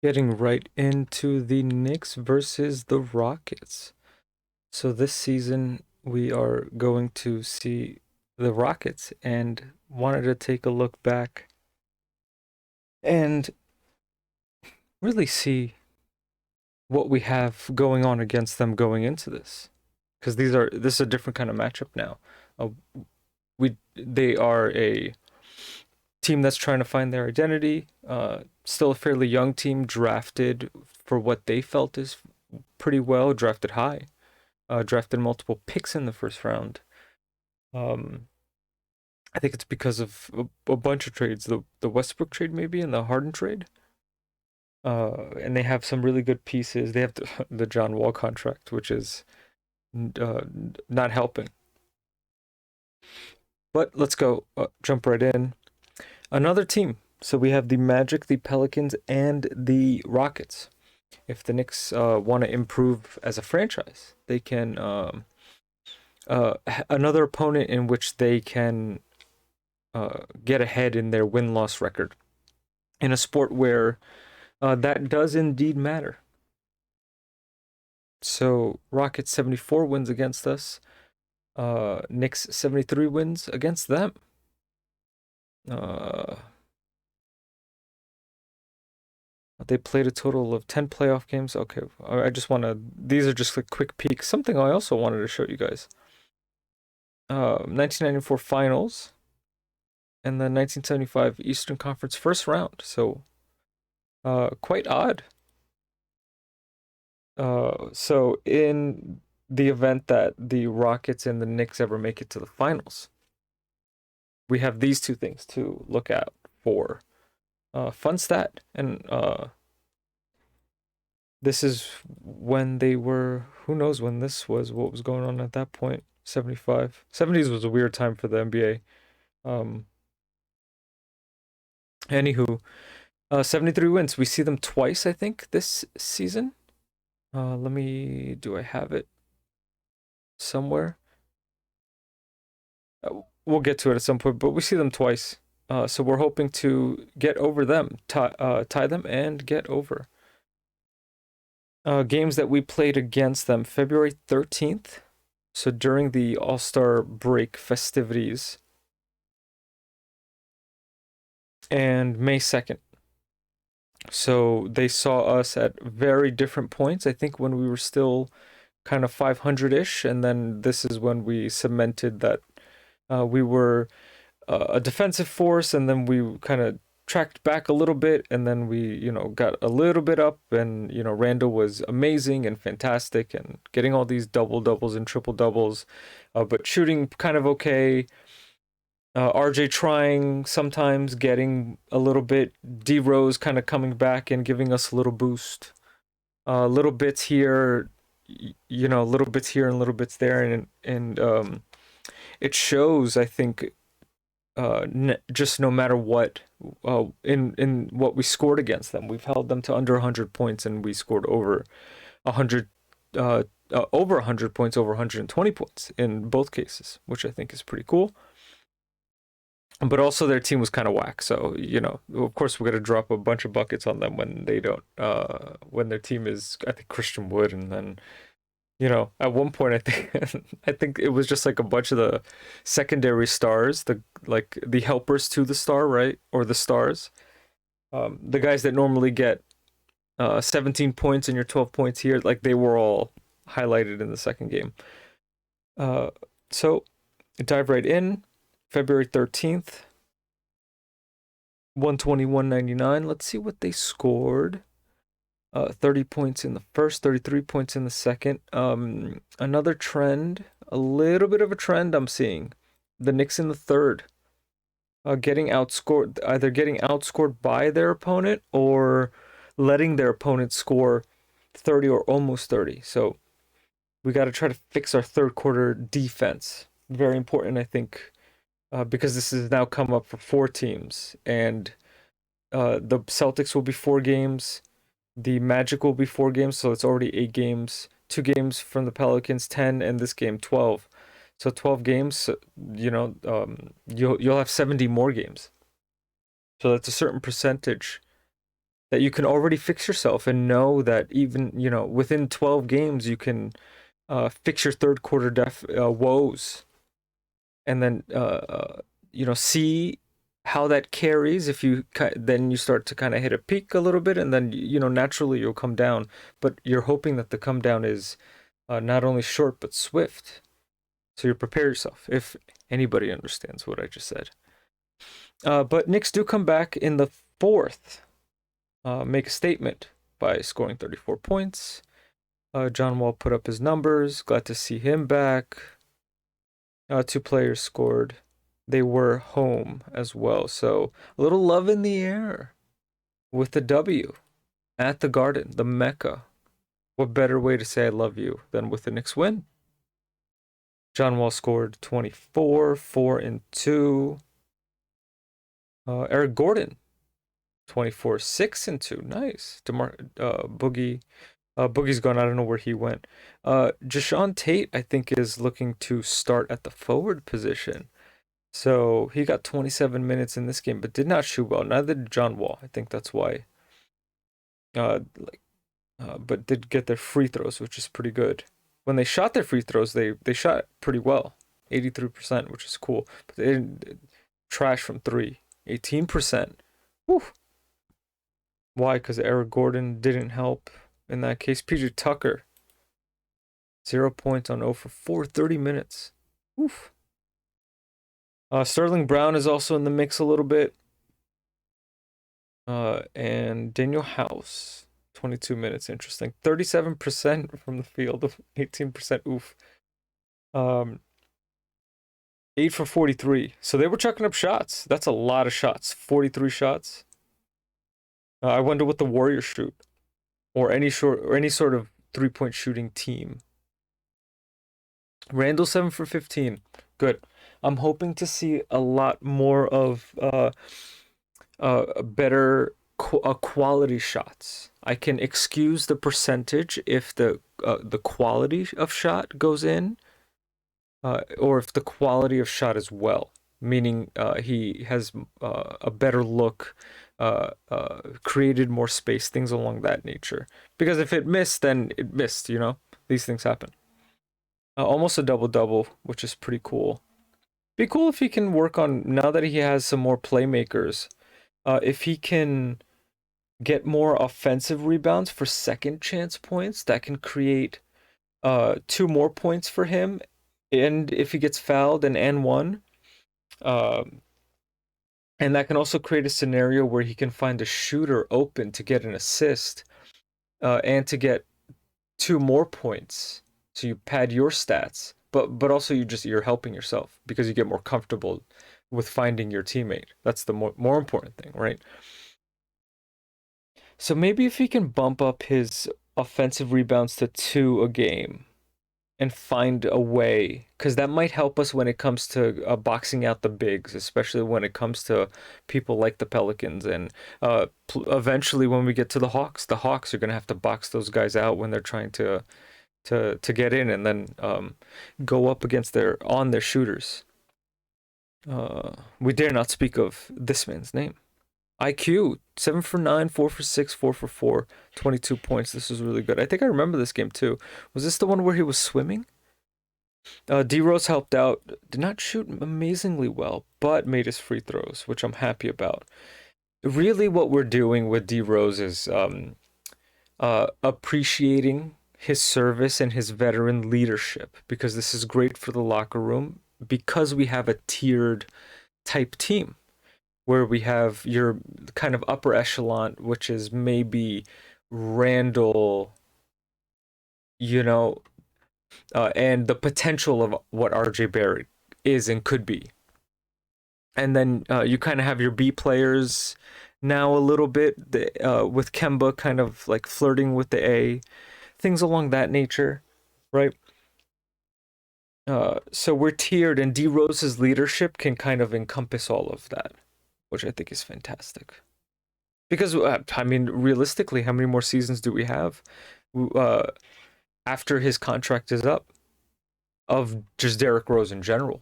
Getting right into the Knicks versus the Rockets. So this season we are going to see the Rockets and wanted to take a look back and really see what we have going on against them going into this. Because this is a different kind of matchup now. Uh, they are a team that's trying to find their identity. Still a fairly young team, drafted for what they felt is pretty well, drafted high. Drafted multiple picks in the first round. Um, I think it's because of a bunch of trades, the Westbrook trade maybe, and the Harden trade. And they have some really good pieces. They have the John Wall contract, which is uh, not helping. But let's go jump right in. Another team. So we have the Magic, the Pelicans, and the Rockets. If the Knicks want to improve as a franchise, they can another opponent in which they can get ahead in their win-loss record in a sport where that does indeed matter. So Rockets 74 wins against us. Knicks 73 wins against them. They played a total of 10 playoff games. Okay, I just want to. These are just a quick peek. Something I also wanted to show you guys. 1994 Finals and the 1975 Eastern Conference first round. So, quite odd. So in the event that the Rockets and the Knicks ever make it to the finals, we have these two things to look at for fun stat. And this is when they were, who knows when this was, what was going on at that point. 75. 70s was a weird time for the NBA. Anywho, 73 wins. We see them twice, I think, this season. Do I have it somewhere? We'll get to it at some point, but we see them twice. So we're hoping to get over them, tie them, and get over. Games that we played against them February 13th. So during the All-Star break festivities. And May 2nd. So they saw us at very different points. I think when we were still kind of 500-ish, and then this is when we cemented that we were a defensive force, and then we kind of tracked back a little bit, and then we, got a little bit up, and, Randle was amazing and fantastic and getting all these double doubles and triple doubles, but shooting kind of okay. RJ trying sometimes, getting a little bit. D Rose kind of coming back and giving us a little boost. Little bits here, little bits here and little bits there, and it shows. I think just no matter what, in what we scored against them, we've held them to under 100 points, and we scored over 100, over 100 points, over 120 points in both cases, which I think is pretty cool. But also their team was kind of whack, so of course we're gonna drop a bunch of buckets on them when they don't. When their team is, I think, Christian Wood, and then at one point I think I think it was just like a bunch of the secondary stars, the helpers to the star, right, or the stars, the guys that normally get 17 points and your 12 points here, like they were all highlighted in the second game. So dive right in. February 13th, 121.99. Let's see what they scored. 30 points in the first, 33 points in the second. Another trend, a little bit of a trend I'm seeing. The Knicks in the third, either getting outscored by their opponent or letting their opponent score 30 or almost 30. So we got to try to fix our third quarter defense. Very important, I think. Because this has now come up for 4 teams, and the Celtics will be 4 games, the Magic will be 4 games, so it's already 8 games. 2 games from the Pelicans, 10, and this game 12. So 12 games, you'll have 70 more games. So that's a certain percentage that you can already fix yourself and know that even, within 12 games, you can fix your third quarter woes, and then see how that carries. If you then you start to kind of hit a peak a little bit, and then naturally you'll come down. But you're hoping that the come down is not only short but swift. So you prepare yourself. If anybody understands what I just said. But Knicks do come back in the fourth, make a statement by scoring 34 points. John Wall put up his numbers. Glad to see him back. Two players scored. They were home as well. So a little love in the air with the W at the Garden, the Mecca. What better way to say I love you than with the Knicks win? John Wall scored 24, 4 and 2. Eric Gordon, 24, 6 and 2. Nice. Boogie. Boogie's gone. I don't know where he went. Jashawn Tate, I think, is looking to start at the forward position. So he got 27 minutes in this game, but did not shoot well. Neither did John Wall. I think that's why. But did get their free throws, which is pretty good. When they shot their free throws, they shot pretty well, 83%, which is cool. But they didn't trash from three, 18%. Whew. Why? Because Eric Gordon didn't help in that case. PJ Tucker, 0 points on 0 for 4, 30 minutes. Oof. Sterling Brown is also in the mix a little bit. And Daniel House, 22 minutes. Interesting. 37% from the field, 18%. Oof. 8 for 43. So they were chucking up shots. That's a lot of shots. 43 shots. I wonder what the Warriors shoot, or any sort of 3-point shooting team. Randle 7 for 15. Good. I'm hoping to see a lot more of better quality shots. I can excuse the percentage if the quality of shot goes in, or if the quality of shot is well, meaning he has a better look, created more space, things along that nature. Because if it missed, then it missed. These things happen. Almost a double-double, which is pretty cool. Be cool if he can work on, now that he has some more playmakers, if he can get more offensive rebounds for second chance points, that can create 2 more points for him. And if he gets fouled, and one. And that can also create a scenario where he can find a shooter open to get an assist, and to get 2 more points. So you pad your stats, but also you're helping yourself because you get more comfortable with finding your teammate. That's the more important thing, right? So maybe if he can bump up his offensive rebounds to 2 a game and find a way, because that might help us when it comes to boxing out the bigs, especially when it comes to people like the Pelicans, and eventually when we get to the Hawks are going to have to box those guys out when they're trying to get in, and then go up against their shooters. We dare not speak of this man's name. IQ, 7 for 9, 4 for 6, 4 for 4, 22 points. This was really good. I think I remember this game too. Was this the one where he was swimming? D-Rose helped out. Did not shoot amazingly well, but made his free throws, which I'm happy about. Really what we're doing with D-Rose is appreciating his service and his veteran leadership, because this is great for the locker room, because we have a tiered type team where we have your kind of upper echelon, which is maybe Randle, and the potential of what RJ Barrett is and could be. And then you kind of have your B players now a little bit, with Kemba kind of like flirting with the A, things along that nature, right? So we're tiered, and D Rose's leadership can kind of encompass all of that, which I think is fantastic. Because realistically, how many more seasons do we have after his contract is up of just Derrick Rose in general?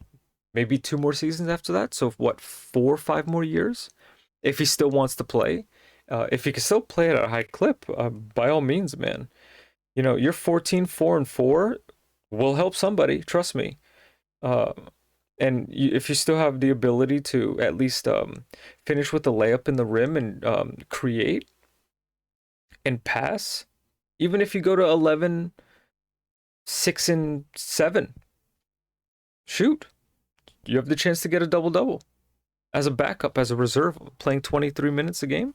Maybe 2 more seasons after that. So what, 4 or 5 more years if he still wants to play? If you can still play it at a high clip, by all means, man. You know, you're 14, 4, and 4 will help somebody, trust me. Uh, and if you still have the ability to at least finish with the layup in the rim and create and pass, even if you go to 11, 6, and 7, shoot. You have the chance to get a double double as a backup, as a reserve, playing 23 minutes a game.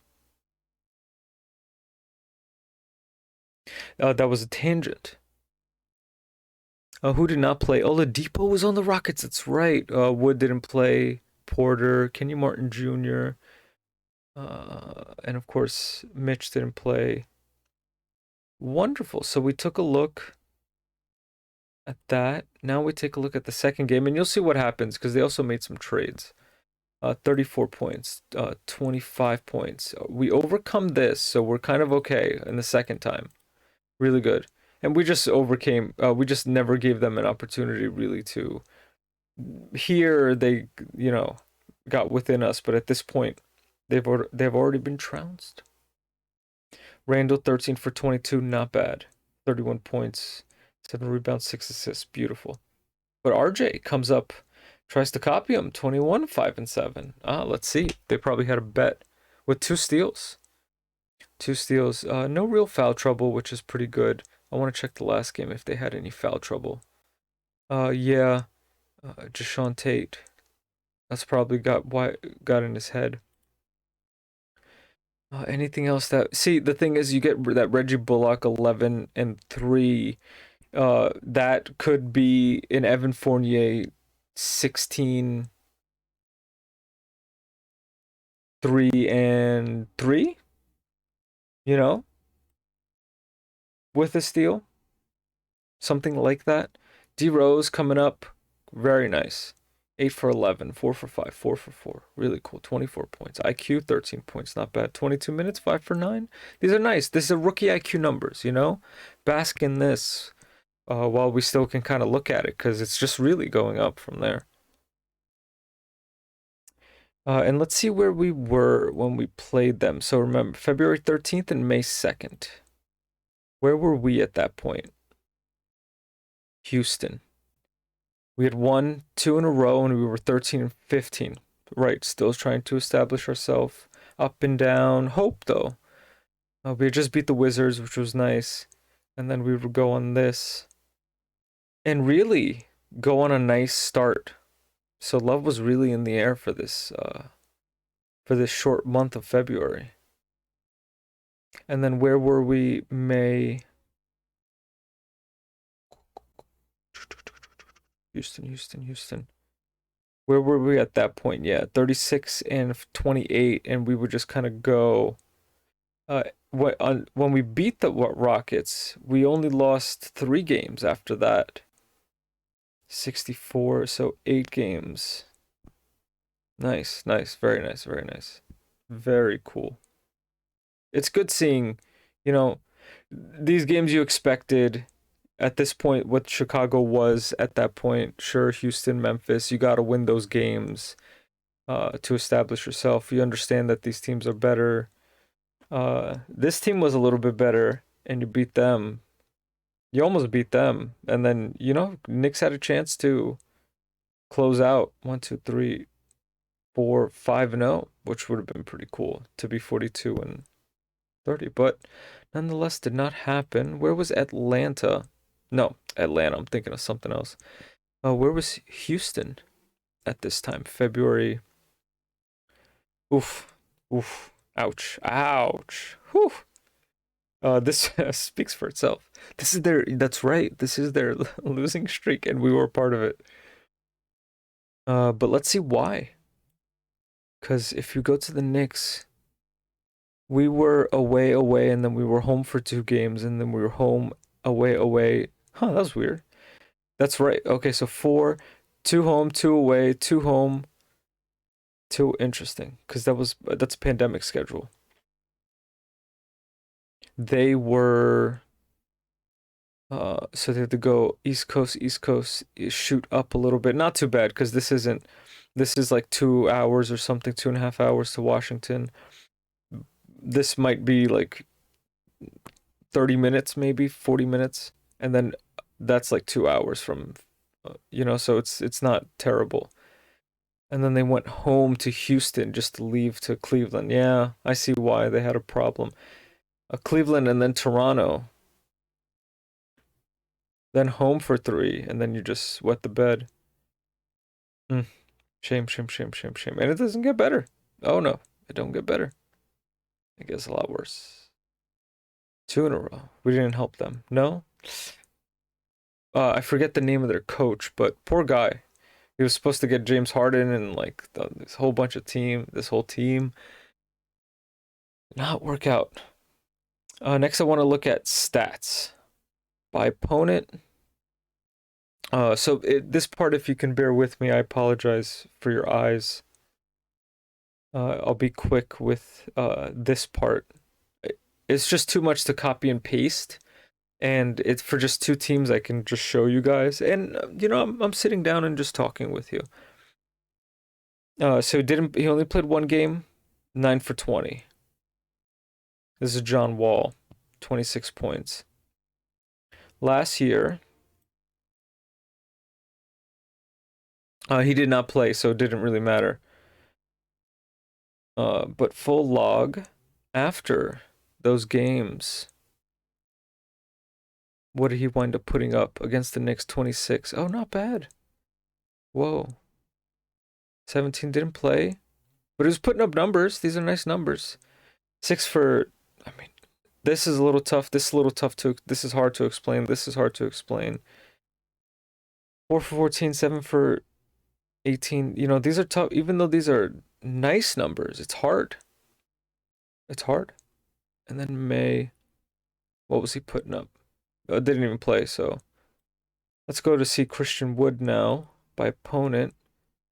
That was a tangent. Who did not play? Oladipo was on the Rockets. That's right. Wood didn't play. Porter, Kenny Martin Jr., and of course Mitch didn't play. Wonderful. So we took a look at that. Now we take a look at the second game, and you'll see what happens because they also made some trades. 34 points, 25 points. We overcome this, so we're kind of okay in the second time. Really good. And we just overcame, we just never gave them an opportunity really to. Here they, you know, got within us, but at this point, they've already been trounced. Randle 13 for 22, not bad. 31 points, 7 rebounds, 6 assists, beautiful. But RJ comes up, tries to copy him, 21, 5, and 7. Let's see. They probably had a bet with 2 steals. 2 steals. No real foul trouble, which is pretty good. I want to check the last game if they had any foul trouble. Yeah. Jashawn Tate. That's probably got in his head. Anything else that... See, the thing is, you get that Reggie Bullock 11 and 3. That could be an Evan Fournier 16, 3 and 3. You know, with a steal, something like that. D Rose coming up, very nice. 8 for 11, 4 for 5, 4 for 4. Really cool. 24 points. IQ 13 points, not bad. 22 minutes, 5 for 9. These are nice. This is a rookie IQ numbers, you know? Bask in this while we still can kind of look at it because it's just really going up from there. And let's see where we were when we played them. So remember, February 13th and May 2nd. Where were we at that point? Houston. We had won 2 in a row and we were 13 and 15. Right, still trying to establish ourselves. Up and down. Hope, though. We had just beat the Wizards, which was nice. And then we would go on this. And really go on a nice start. So love was really in the air for this short month of February. And then where were we? May. Houston. Where were we at that point? Yeah, 36 and 28, and we would just kind of go. When we beat the Rockets, we only lost 3 games after that. 64, so 8 games. Nice, very nice. Very cool. It's good seeing, you know, these games you expected at this point, what Chicago was at that point. Sure, Houston, Memphis, you got to win those games to establish yourself. You understand that these teams are better. This team was a little bit better, and you beat them. You almost beat them, and then, you know, Knicks had a chance to close out 1, 2, 3, 4, 5 and 0, which would have been pretty cool to be 42 and 30, but nonetheless did not happen. Where was Atlanta? No, Atlanta. I'm thinking of something else. Where was Houston at this time? February. Oof. Ouch. Whew. This speaks for itself. That's right. This is their losing streak, and we were part of it. But let's see why. Because if you go to the Knicks, we were away, and then we were home for 2 games, and then we were home, away. Huh, that was weird. That's right. Okay, so 4, 2 home, 2 away, 2 home, 2. Interesting, because that's a pandemic schedule. They were, so they had to go East Coast, shoot up a little bit. Not too bad, because this is like 2 hours or something, 2.5 hours to Washington. this might be like 30 minutes, maybe 40 minutes, and then that's like 2 hours from, so it's not terrible. And then they went home to Houston just to leave to Cleveland. Yeah, I see why they had a problem. Cleveland and then Toronto, then home for 3, and then you just wet the bed. Mm. Shame, shame, shame, shame, shame. And it doesn't get better. Oh no, it don't get better. It gets a lot worse. 2 in a row. We didn't help them. No? I forget the name of their coach, but poor guy. He was supposed to get James Harden and like this whole bunch of this whole team. Not work out. Next, I want to look at stats by opponent. This part, if you can bear with me, I apologize for your eyes. I'll be quick with this part. It's just too much to copy and paste, and it's for just 2 teams. I can just show you guys, and I'm sitting down and just talking with you. So he only played 1 game, 9 for 20. This is John Wall, 26 points. Last year, he did not play, so it didn't really matter. But full log after those games, what did he wind up putting up against the Knicks? 26. Oh, not bad. Whoa. 17 didn't play, but he was putting up numbers. These are nice numbers. 6 for, I mean, this is a little tough. This is a little tough this is hard to explain. This is hard to explain. 4 for 14, 7 for 18. These are tough. Even though these are nice numbers, it's hard. It's hard. And then May, what was he putting up? Didn't even play, so let's go to see Christian Wood now by opponent.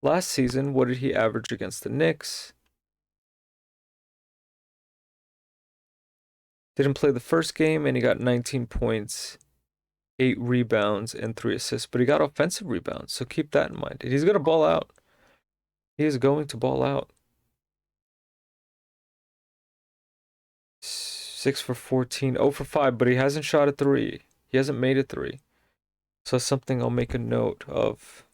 Last season, what did he average against the Knicks? Didn't play the first game, and he got 19 points, 8 rebounds, and 3 assists. But he got offensive rebounds, so keep that in mind. He's going to ball out. He is going to ball out. 6 for 14, 0 for 5, but he hasn't shot a 3. He hasn't made a 3. So that's something I'll make a note of.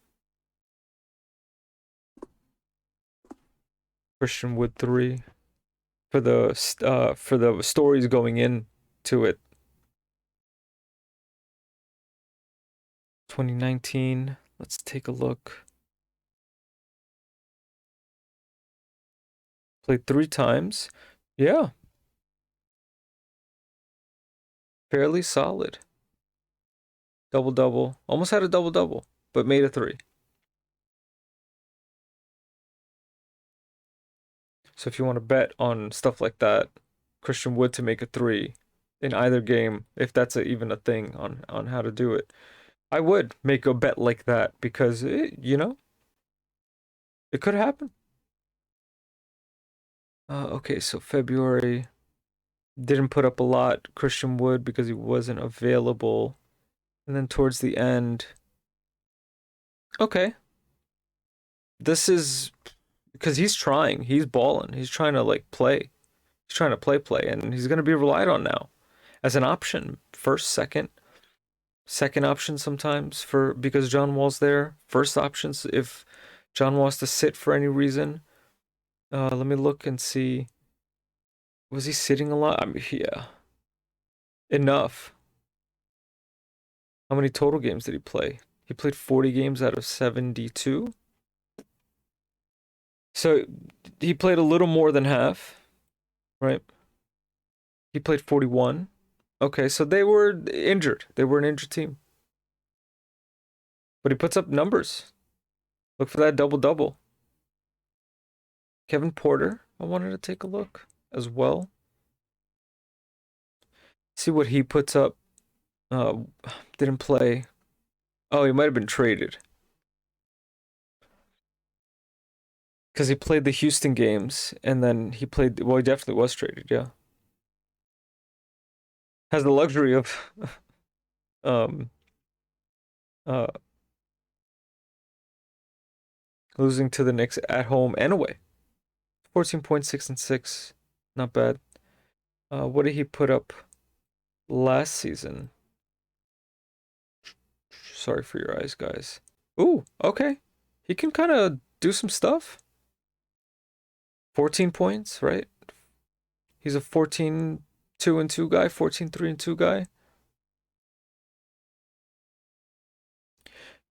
Christian Wood 3 for the stories going into it. 2019. Let's take a look. Played 3 times. Yeah. Fairly solid. Double-double. Almost had a double-double, but made a 3. So if you want to bet on stuff like that, Christian Wood to make a 3 in either game, if that's even a thing on how to do it, I would make a bet like that because it could happen. Okay, so February didn't put up a lot, Christian Wood, because he wasn't available. And then towards the end, okay. This is because he's trying. He's balling. He's trying to like play. He's trying to play, and he's going to be relied on now as an option. First, second option sometimes because John Wall's there. First options if John wants to sit for any reason. Let me look and see. Was he sitting a lot? I mean, yeah. Enough. How many total games did he play? He played 40 games out of 72. So he played a little more than half, right? He played 41. Okay, so they were injured. They were an injured team. But he puts up numbers. Look for that double-double. Kevin Porter, I wanted to take a look as well. See what he puts up. Didn't play. Oh, he might have been traded. Because he played the Houston games, and then he definitely was traded, yeah. Has the luxury of um uh losing to the Knicks at home and away. 14.6 and 6. Not bad. What did he put up last season? Sorry for your eyes, guys. Ooh, okay. He can kind of do some stuff. 14 points, right? He's a 14 2 and 2 guy, 14 3 and 2 guy.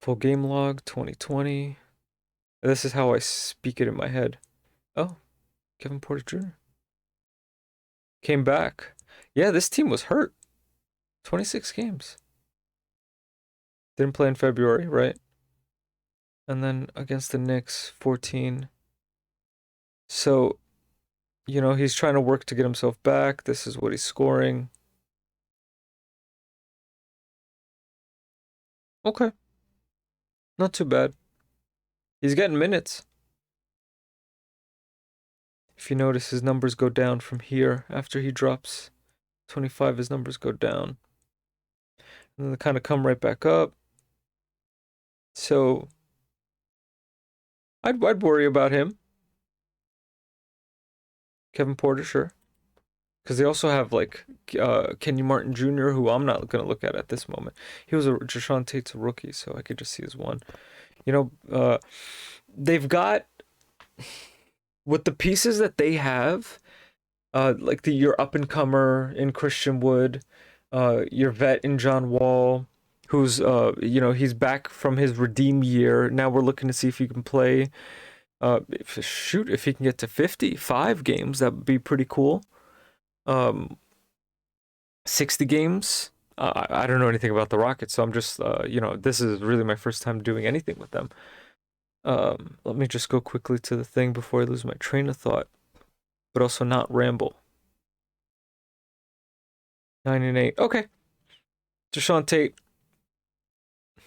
Full game log 2020. This is how I speak it in my head. Oh, Kevin Porter Jr. came back. Yeah, this team was hurt. 26 games. Didn't play in February, right? And then against the Knicks, 14. So, he's trying to work to get himself back. This is what he's scoring. Okay, not too bad. He's getting minutes. If you notice, his numbers go down from here after he drops 25. His numbers go down, and then they kind of come right back up. So I'd worry about him. Kevin Porter, sure, because they also have like Kenyon Martin Jr., who I'm not gonna look at this moment. He was a Jashawn Tate's a rookie, so I could just see as one. They've got with the pieces that they have, like your up and comer in Christian Wood, your vet in John Wall, who's he's back from his redeem year. Now we're looking to see if he can play. If he can get to 55 games, that would be pretty cool. 60 games. I don't know anything about the Rockets, so I'm just this is really my first time doing anything with them. Let me just go quickly to the thing before I lose my train of thought, but also not ramble. 9 and 8. Okay. Jashawn Tate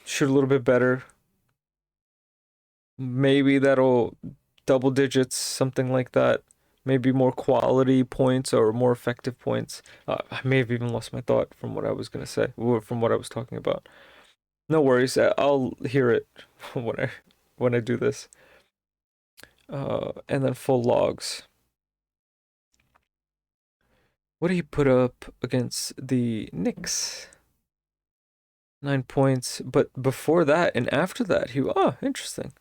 shoot a little bit better. Maybe that'll double digits, something like that. Maybe more quality points or more effective points. I may have even lost my thought from what I was gonna say, or from what I was talking about. No worries. I'll hear it when I do this. And then full logs. What did he put up against the Knicks? 9 points. But before that and after that, interesting.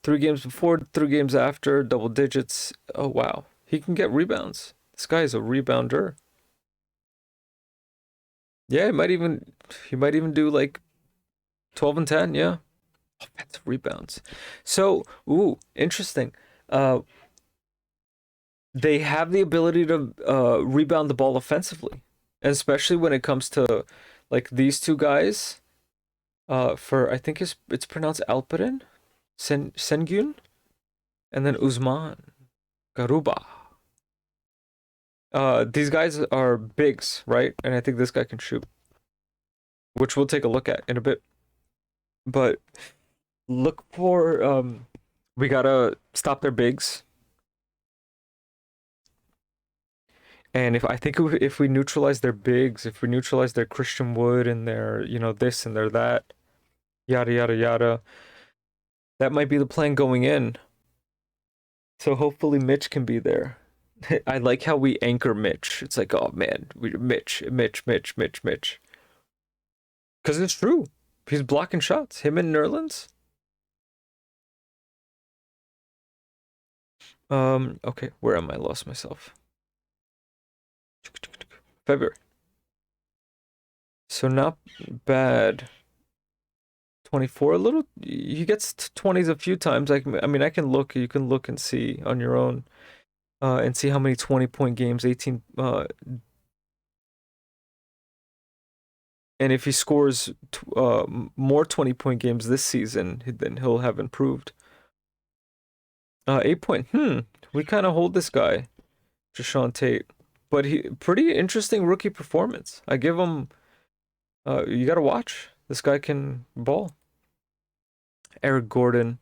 3 games before, 3 games after, double digits. Oh wow, he can get rebounds. This guy is a rebounder. Yeah, he might even do like 12 and 10. Yeah, offensive rebounds. So, interesting. Uh, they have the ability to rebound the ball offensively, especially when it comes to like these two guys. For I think it's pronounced Alperen, Sengun, and then Usman Garuba. These guys are bigs, right? And I think this guy can shoot, which we'll take a look at in a bit. But look for we gotta stop their bigs. And if we neutralize their bigs, if we neutralize their Christian Wood and their this and their that, yada yada yada, that might be the plan going in. So hopefully Mitch can be there. I like how we anchor Mitch. It's like, oh man, Mitch, Mitch, Mitch, Mitch, Mitch. Because it's true. He's blocking shots. Him and Nerlens. Okay, where am I? Lost myself. February. So not bad. 24, a little. He gets 20s a few times. I mean, I can look. You can look and see on your own, and see how many 20-point games, 18. And if he scores more 20-point games this season, then he'll have improved. 8 point. We kind of hold this guy, Jashawn Tate, but he pretty interesting rookie performance. I give him. You gotta watch. This guy can ball. Eric Gordon,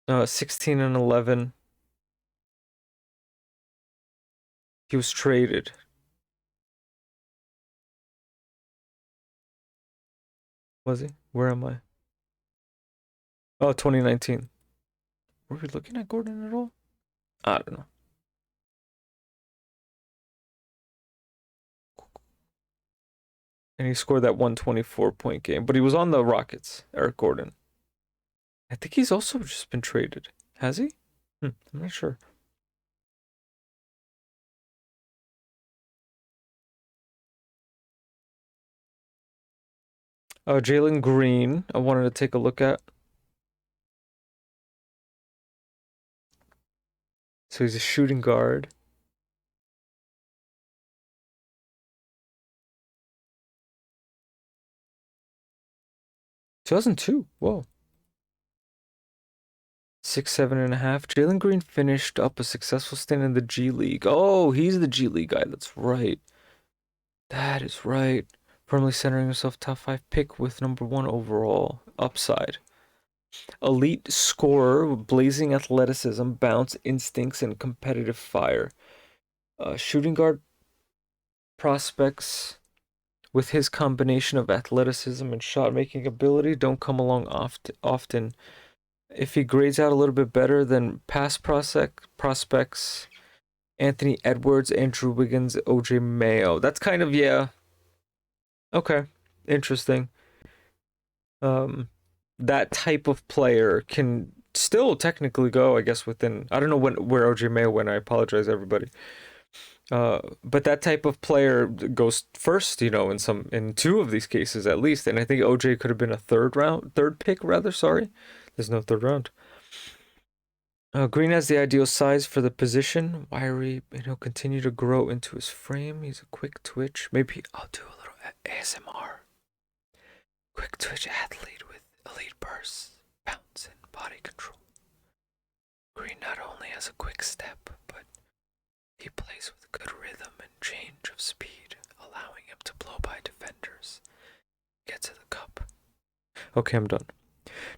16 and 11. He was traded. Was he? Where am I? Oh, 2019. Were we looking at Gordon at all? I don't know. And he scored that 124-point game. But he was on the Rockets, Eric Gordon. I think he's also just been traded. Has he? I'm not sure. Jalen Green, I wanted to take a look at. So he's a shooting guard. Two 2002. Whoa. 6'7.5". Jalen Green finished up a successful stint in the G League. Oh, he's the G League guy. That's right. That is right. Firmly centering himself top 5 pick with #1 overall. Upside. Elite scorer with blazing athleticism, bounce, instincts, and competitive fire. Shooting guard prospects with his combination of athleticism and shot making ability don't come along often. If he grades out a little bit better than past prospects, Anthony Edwards, Andrew Wiggins, OJ Mayo. That's kind of, yeah. Okay. Interesting. That type of player can still technically go, I guess, within, I don't know where OJ Mayo went. I apologize, everybody. But that type of player goes first, in two of these cases at least. And I think OJ could have been a third pick rather. Sorry, there's no third round. Green has the ideal size for the position. Wiry, continue to grow into his frame. He's a quick twitch. Maybe I'll do a little ASMR. Quick twitch athlete with elite bursts, bounce, and body control. Green not only has a quick step, but he plays with good rhythm and change of speed, allowing him to blow by defenders. Get to the cup. Okay, I'm done.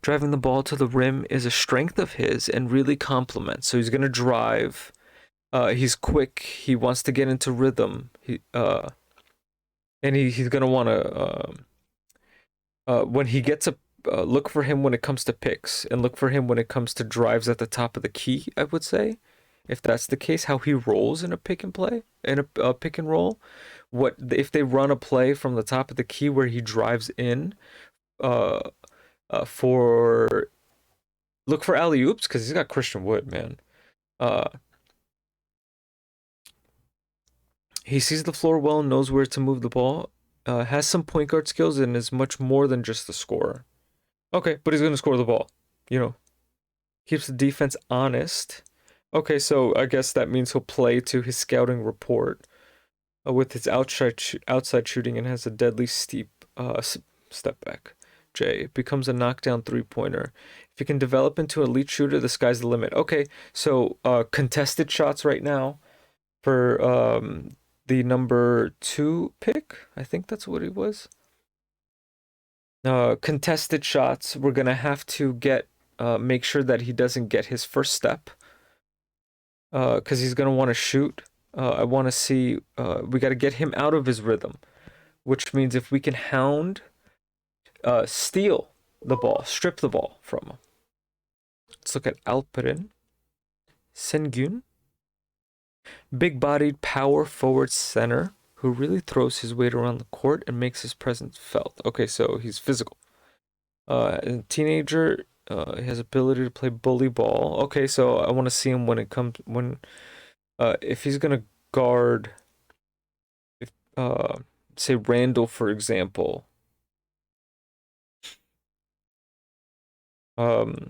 Driving the ball to the rim is a strength of his and really complements. So he's going to drive. He's quick. He wants to get into rhythm. He's going to want to, when he gets a, look for him when it comes to picks and look for him when it comes to drives at the top of the key, I would say. If that's the case, how he rolls in a pick and play, in a pick and roll. What if they run a play from the top of the key where he drives in, for look for alley oops because he's got Christian Wood, man. He sees the floor well, knows where to move the ball, has some point guard skills, and is much more than just a scorer. Okay, but he's gonna score the ball. Keeps the defense honest. Okay, so I guess that means he'll play to his scouting report with his outside shooting and has a deadly steep step back. J becomes a knockdown three-pointer. If he can develop into an elite shooter, the sky's the limit. Okay, so contested shots right now for the #2 pick. I think that's what it was. Contested shots. We're gonna have to make sure that he doesn't get his first step. Because he's gonna want to shoot. I want to see. We got to get him out of his rhythm, which means if we can hound, steal the ball, strip the ball from him. Let's look at Alperin Sengun, big-bodied power forward center who really throws his weight around the court and makes his presence felt. Okay, so he's physical. A teenager. He has ability to play bully ball. Okay, so I want to see him if he's gonna guard, say Randle, for example. Let's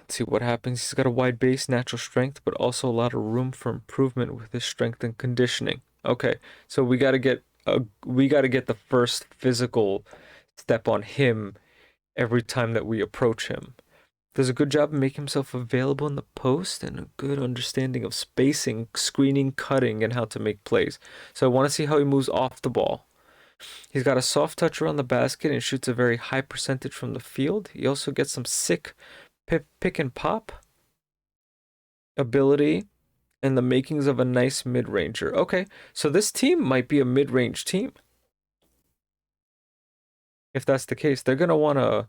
see what happens. He's got a wide base, natural strength, but also a lot of room for improvement with his strength and conditioning. Okay, so we got to get the first physical step on him every time that we approach him. Does a good job of making himself available in the post and a good understanding of spacing, screening, cutting, and how to make plays. So I want to see how he moves off the ball. He's got a soft touch around the basket and shoots a very high percentage from the field. He also gets some sick pick and pop ability and the makings of a nice mid-ranger. Okay, so this team might be a mid-range team. If that's the case, they're going to want to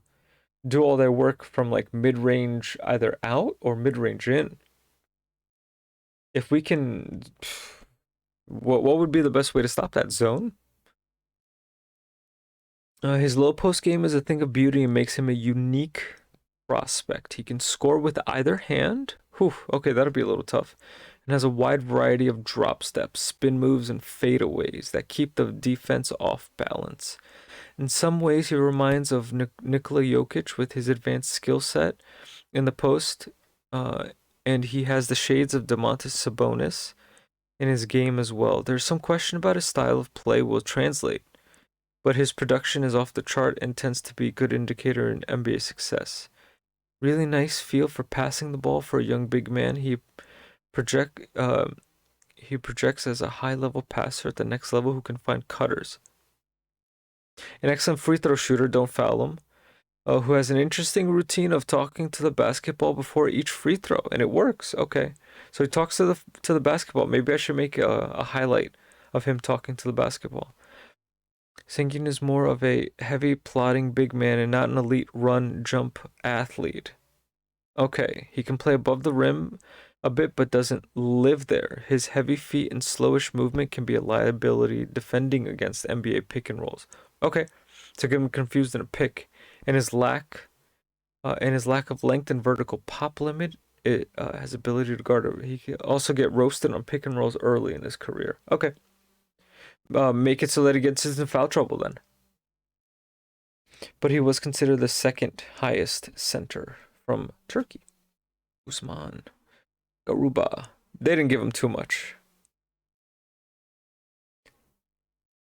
do all their work from like mid-range either out or mid-range in. If we can, what would be the best way to stop that? Zone? His low post game is a thing of beauty and makes him a unique prospect. He can score with either hand. Whew, okay, that'll be a little tough. And has a wide variety of drop steps, spin moves, and fadeaways that keep the defense off balance. In some ways, he reminds of Nikola Jokic with his advanced skill set in the post, uh, and he has the shades of Domantas Sabonis in his game as well. There's some question about his style of play will translate, but his production is off the chart and tends to be a good indicator in NBA success. Really nice feel for passing the ball for a young big man. Project he projects as a high level passer at the next level who can find cutters. An excellent free throw shooter, don't foul him. Who has an interesting routine of talking to the basketball before each free throw, and it works. Okay, so he talks to the basketball. Maybe I should make a highlight of him talking to the basketball. Sengun is more of a heavy, plodding big man and not an elite run jump athlete. Okay, he can play above the rim a bit, but doesn't live there. His heavy feet and slowish movement can be a liability defending against NBA pick and rolls. Okay, to get him confused in a pick, and his lack of length and vertical pop limit, it has ability to guard. He can also get roasted on pick and rolls early in his career. Okay, make it so that he gets into foul trouble then. But he was considered the second highest center from Turkey. Usman Garuba. They didn't give him too much.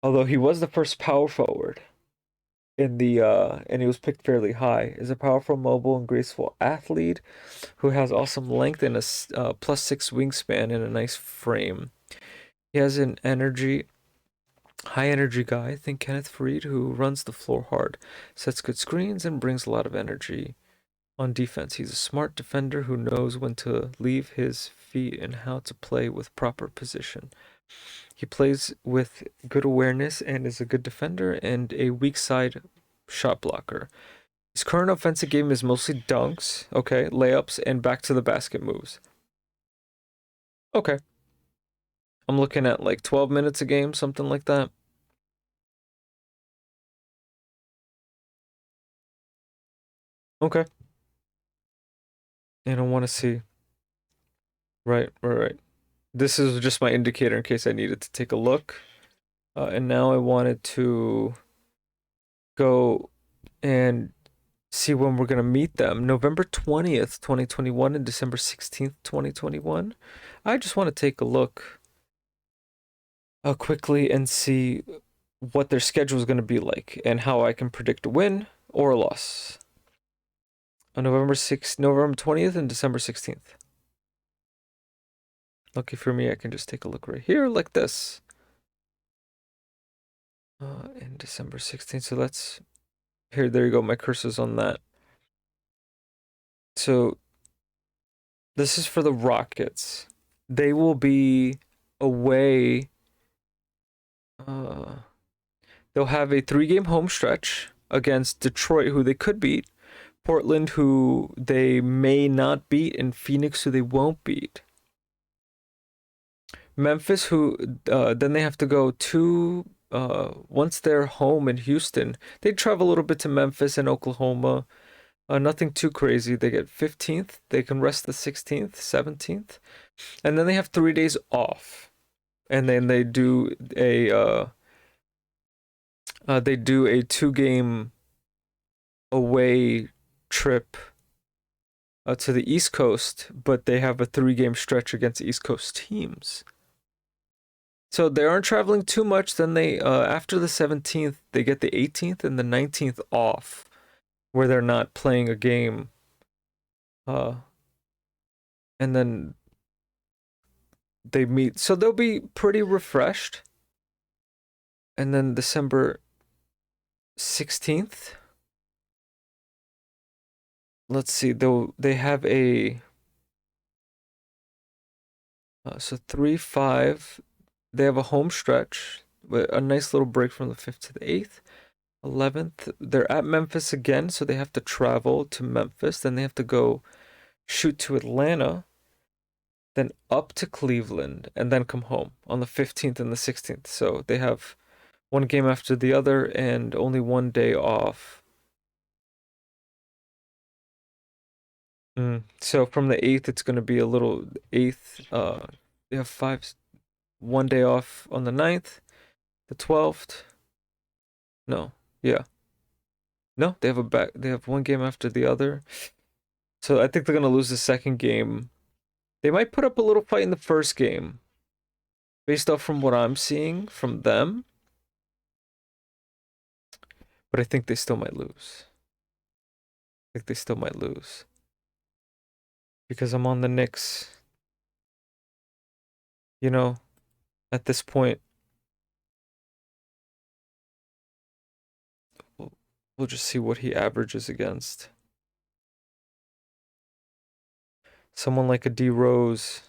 Although he was the first power forward in the and he was picked fairly high. Is a powerful, mobile, and graceful athlete who has awesome length and a +6 wingspan and a nice frame. He has an high energy guy. Think Kenneth Faried, who runs the floor hard, sets good screens, and brings a lot of energy on defense. He's a smart defender who knows when to leave his feet and how to play with proper position. He plays with good awareness and is a good defender and a weak side shot blocker. His current offensive game is mostly dunks, okay, layups, and back to the basket moves. Okay. I'm looking at like 12 minutes a game, something like that. Okay. And I want to see. Right, right, right. This is just my indicator in case I needed to take a look. And now I wanted to go and see when we're going to meet them. November 20th, 2021 and December 16th, 2021. I just want to take a look quickly and see what their schedule is going to be like and how I can predict a win or a loss. On November 20th and December 16th. Lucky for me, I can just take a look right here like this. And December 16th. So let's here. There you go. My cursor's on that. So this is for the Rockets. They will be away. They'll have a 3-game home stretch against Detroit, who they could beat, Portland, who they may not beat, and Phoenix, who they won't beat. Memphis, who then they have to go to once they're home in Houston, they travel a little bit to Memphis and Oklahoma. Nothing too crazy. They get 15th. They can rest the 16th, 17th, and then they have 3 days off, and then they do a 2-game away trip to the East Coast, but they have a 3-game stretch against East Coast teams. So they aren't traveling too much. Then they after the 17th, they get the 18th and the 19th off, where they're not playing a game. And then they meet, so they'll be pretty refreshed. And then December 16th. Let's see, they have a so 3-5. They have a home stretch with a nice little break from the 5th to the 8th. 11th, they're at Memphis again, so they have to travel to Memphis. Then they have to go shoot to Atlanta, then up to Cleveland, and then come home on the 15th and the 16th. So they have one game after the other, and only 1 day off. So from the 8th, it's going to be a little 8th. They have 1 day off on the 9th, the 12th. No, yeah, no, they have a back. They have one game after the other. So I think they're going to lose the second game. They might put up a little fight in the first game, based off from what I'm seeing from them. But I think they still might lose. I think they still might lose. Because I'm on the Knicks. You know, at this point, we'll just see what he averages against. Someone like a D Rose.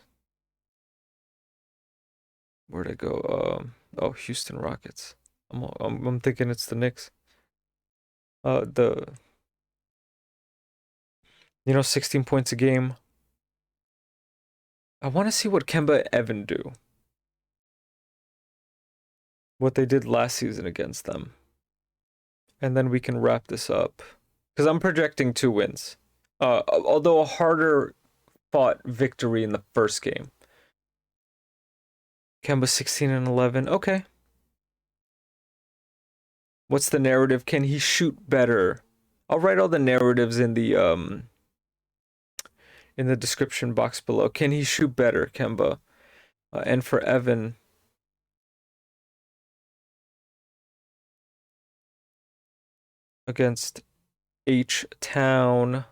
Where'd I go? Oh, Houston Rockets. I'm thinking it's the Knicks. The 16 points a game. I want to see what Kemba Evan do. What they did last season against them. And then we can wrap this up. Because I'm projecting 2 wins. Although a harder fought victory in the first game. Kemba 16 and 11. Okay. What's the narrative? Can he shoot better? I'll write all the narratives in the description box below. Can he shoot better, Kemba? And for Evan, against H-Town,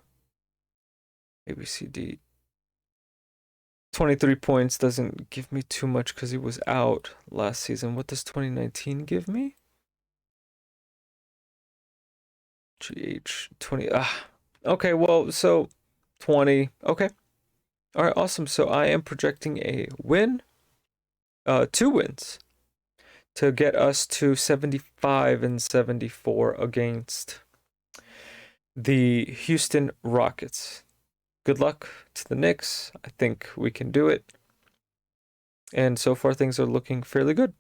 ABCD. 23 points doesn't give me too much because he was out last season. What does 2019 give me? GH 20. Okay, well, so 20. Okay. All right, awesome. So I am projecting a win, 2 wins to get us to 75 and 74 against the Houston Rockets. Good luck to the Knicks. I think we can do it. And so far, things are looking fairly good.